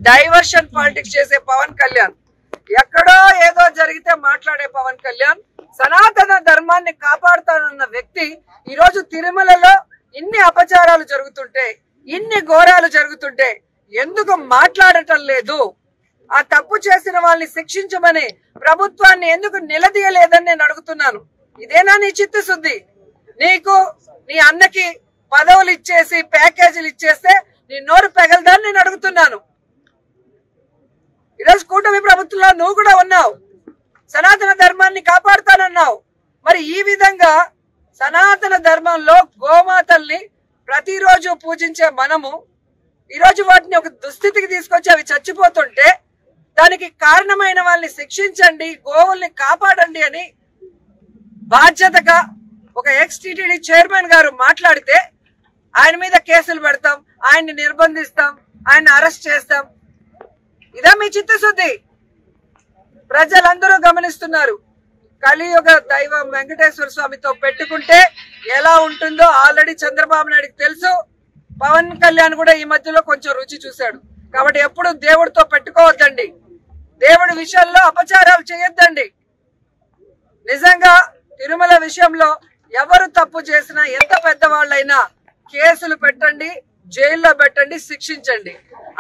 Diversion politics చేసే పవన్ కళ్యాణ్, ఎక్కడో ఏదో జరిగితే మాట్లాడే పవన్ కళ్యాణ్, సనాతన ధర్మాన్ని కాపాడుతానన్న వ్యక్తి ఈరోజు తిరుమలలో ఇన్ని అపచారాలు జరుగుతుంటే, ఇన్ని ఘోరాలు జరుగుతుంటే ఎందుకు మాట్లాడటం లేదు? ఆ తప్పు చేసిన వాళ్ళని శిక్షించమని ప్రభుత్వాన్ని ఎందుకు నిలదీయలేదని నేను అడుగుతున్నాను. ఇదేనా నీ చిత్తశుద్ధి? నీకు నీ అన్నకి పదవులు ఇచ్చేసి ప్యాకేజీలు ఇచ్చేస్తే నీ నోరు పెగలదని నేను అడుగుతున్నాను. ఈరోజు కూటమి ప్రభుత్వంలో నువ్వు కూడా ఉన్నావు, సనాతన ధర్మాన్ని కాపాడుతానన్నావు. మరి ఈ విధంగా సనాతన ధర్మంలో గోమాతల్ని ప్రతిరోజు పూజించే మనము ఈరోజు వాటిని ఒక దుస్థితికి తీసుకొచ్చి అవి చచ్చిపోతుంటే దానికి కారణమైన వాళ్ళని శిక్షించండి, గోవుల్ని కాపాడండి అని బాధ్యతగా ఒక ఎక్స్-టీటీడీ చైర్మన్ గారు మాట్లాడితే ఆయన మీద కేసులు పెడతాం, ఆయన్ని నిర్బంధిస్తాం, ఆయన అరెస్ట్ చేస్తాం. ఇదా మీ చిత్తశుద్ధి? ప్రజలందరూ గమనిస్తున్నారు. కలియుగ దైవం వెంకటేశ్వర స్వామితో పెట్టుకుంటే ఎలా ఉంటుందో ఆల్రెడీ చంద్రబాబు నాయుడుకి తెలుసు. పవన్ కళ్యాణ్ కూడా ఈ మధ్యలో కొంచెం రుచి చూశాడు. కాబట్టి ఎప్పుడు దేవుడితో పెట్టుకోవద్దండి, దేవుడి విషయంలో అపచారాలు చేయొద్దండి. నిజంగా తిరుమల విషయంలో ఎవరు తప్పు చేసినా, ఎంత పెద్దవాళ్ళైనా కేసులు పెట్టండి, జైల్లో పెట్టండి, శిక్షించండి.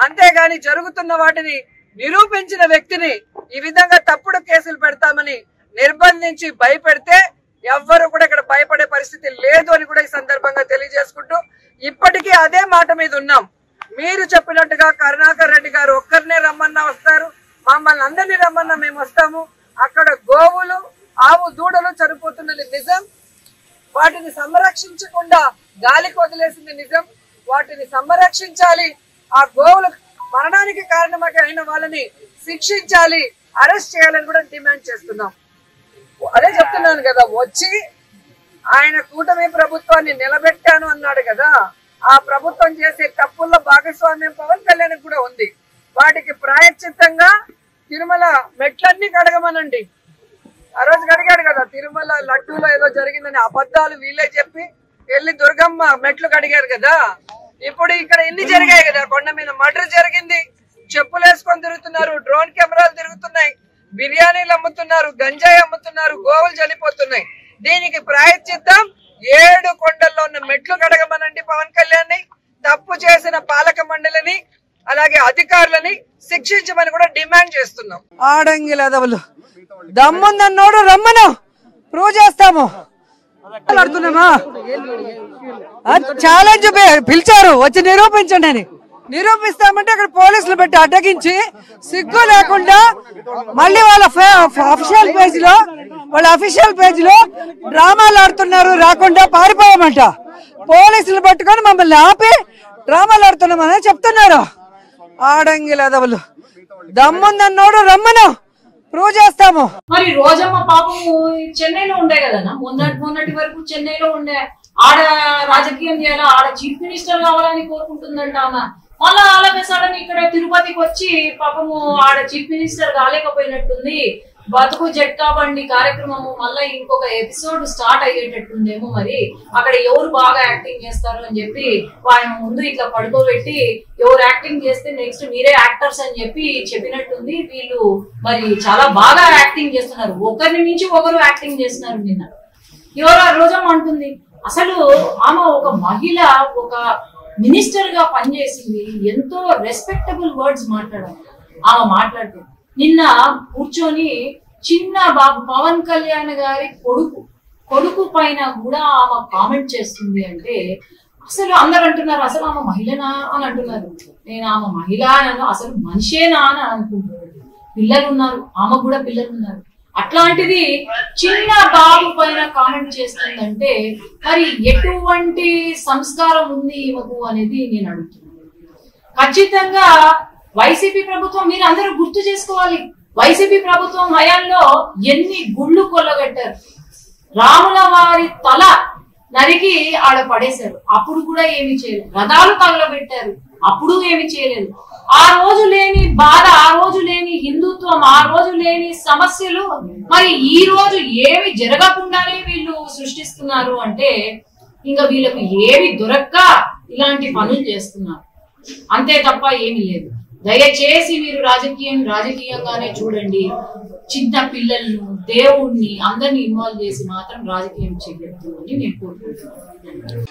అంతేగాని జరుగుతున్న వాటిని నిరూపించిన వ్యక్తిని ఈ విధంగా తప్పుడు కేసులు పెడతామని నిర్బంధించి భయపెడితే ఎవ్వరు కూడా ఇక్కడ భయపడే పరిస్థితి లేదు అని కూడా ఈ సందర్భంగా తెలియజేసుకుంటూ, ఇప్పటికీ అదే మాట మీద ఉన్నాం. మీరు చెప్పినట్టుగా కరుణాకర్ రెడ్డి గారు ఒక్కరినే రమ్మన్నా వస్తారు, మమ్మల్ని అందరినీ రమ్మన్నా మేము వస్తాము. అక్కడ గోవులు, ఆవు దూడలు చనిపోతున్నది నిజం, వాటిని సంరక్షించకుండా గాలికి వదిలేసింది నిజం. వాటిని సంరక్షించాలి, ఆ గోవులు మరణానికి కారణమైన వాళ్ళని శిక్షించాలి, అరెస్ట్ చేయాలని కూడా డిమాండ్ చేస్తున్నాం. అదే చెప్తున్నాను కదా, వచ్చి ఆయన కూటమి ప్రభుత్వాన్ని నిలబెట్టాను అన్నాడు కదా, ఆ ప్రభుత్వం చేసే తప్పుల్లో భాగస్వామ్యం పవన్ కళ్యాణ్ కూడా ఉంది. వాటికి ప్రాయశ్చిత్తంగా తిరుమల మెట్లన్నీ కడగమనండి. ఆ రోజు కడిగాడు కదా, తిరుమల లడ్డూలో ఏదో జరిగిందని అబద్ధాలు వీళ్ళే చెప్పి వెళ్ళి దుర్గమ్మ మెట్లు కడిగారు కదా. ఇప్పుడు ఇక్కడ ఎన్ని జరిగాయి కదా, కొండ మీద మర్డర్ జరిగింది, చెప్పులు వేసుకొని తిరుగుతున్నారు, డ్రోన్ కెమెరాలు తిరుగుతున్నాయి, బిర్యానీలు అమ్ముతున్నారు, గంజాయి అమ్ముతున్నారు, గోవులు చనిపోతున్నాయి. దీనికి ప్రాయశ్చిత్తం 7 కొండల్లో ఉన్న మెట్లు కడగమనండి పవన్ కళ్యాణ్. తప్పు చేసిన పాలక మండలిని అలాగే అధికారులని శిక్షించమని కూడా డిమాండ్ చేస్తున్నాం. ఆడంగి లదవులు దమ్ముందన్నోడు రమ్మను, ప్రూవ్ చేస్తాము. ఛాలెంజ్ పిలిచారు, వచ్చి నిరూపించండి అని. నిరూపిస్తామంటే అక్కడ పోలీసులు పెట్టి అడ్డగించి సిగ్గు లేకుండా మళ్ళీ వాళ్ళ అఫీషియల్ పేజ్ లో డ్రామాలు ఆడుతున్నారు, రాకుండా పారిపోయామంట. పోలీసులు పట్టుకొని మమ్మల్ని ఆపి డ్రామాలు ఆడుతున్నామని చెప్తున్నారు. ఆడంగి లదవులు దమ్ముందన్నోడు రమ్మను, ప్రూవ్ చేస్తాము. మరి రోజమ్మ పాపము చెన్నైలో ఉండే కదన్నా, మొన్నటి వరకు చెన్నైలో ఉండే. ఆడ రాజకీయం చేయాలా, ఆడ చీఫ్ మినిస్టర్ కావాలని కోరుకుంటుందంట ఆమె. మళ్ళా అలాగే సడన్ ఇక్కడ తిరుపతికి వచ్చి పాపము ఆడ చీఫ్ మినిస్టర్ కాలేకపోయినట్టుంది. బతుకు జట్కా బండి కార్యక్రమము మళ్ళీ ఇంకొక ఎపిసోడ్ స్టార్ట్ అయ్యేటట్టుందేమో. మరి అక్కడ ఎవరు బాగా యాక్టింగ్ చేస్తారు అని చెప్పి ఆయన ముందు ఇట్లా పడుకోబెట్టి ఎవరు యాక్టింగ్ చేస్తే నెక్స్ట్ మీరే యాక్టర్స్ అని చెప్పి చెప్పినట్టుంది. వీళ్ళు మరి చాలా బాగా యాక్టింగ్ చేస్తున్నారు, ఒకరిని మించి ఒకరు యాక్టింగ్ చేస్తున్నారు. నిన్న ఎవరు ఆ రోజమ్మ అంటుంది, అసలు ఆమె ఒక మహిళ, ఒక మినిస్టర్ గా పనిచేసింది, ఎంతో రెస్పెక్టబుల్ వర్డ్స్ మాట్లాడాలి ఆమె. మాట్లాడుతుంది నిన్న కూర్చొని చిన్న బాబు పవన్ కళ్యాణ్ గారి కొడుకు పైన కూడా ఆమె కామెంట్ చేస్తుంది అంటే అసలు అందరు అంటున్నారు అసలు ఆమె మహిళనా అని అంటున్నారు. నేను ఆమె మహిళ అని అసలు మనిషేనా అని అనుకుంటున్నాను. పిల్లలు ఉన్నారు, ఆమె కూడా పిల్లలు ఉన్నారు. అట్లాంటిది చిన్న బాబు పైన కామెంట్ చేస్తుందంటే మరి ఎటువంటి సంస్కారం ఉంది ఈమెకు అనేది నేను అడుగుతున్నాను. ఖచ్చితంగా వైసీపీ ప్రభుత్వం మీరు అందరూ గుర్తు చేసుకోవాలి. వైసీపీ ప్రభుత్వం హయాంలో ఎన్ని గుళ్ళు కొల్లగట్టారు. రాముల వారి తల నరికి ఆడ పడేశారు, అప్పుడు కూడా ఏమి చేయలేదు. రథాలు తగలబెట్టారు, అప్పుడు ఏమి చేయలేదు. ఆ రోజు లేని బాధ, ఆ రోజు లేని హిందుత్వం, ఆ రోజు లేని సమస్యలు మరి ఈ రోజు ఏమి జరగకుండానే వీళ్ళు సృష్టిస్తున్నారు అంటే ఇంకా వీళ్ళకి ఏమి దొరక్క ఇలాంటి పనులు చేస్తున్నారు, అంతే తప్ప ఏమి లేదు. దయచేసి మీరు రాజకీయంగానే చూడండి. చిన్న పిల్లలను, దేవుణ్ణి అందరినీ ఇన్వాల్వ్ చేసి మాత్రం రాజకీయం చేయొద్దు అని నేను కోరుకుంటున్నాను.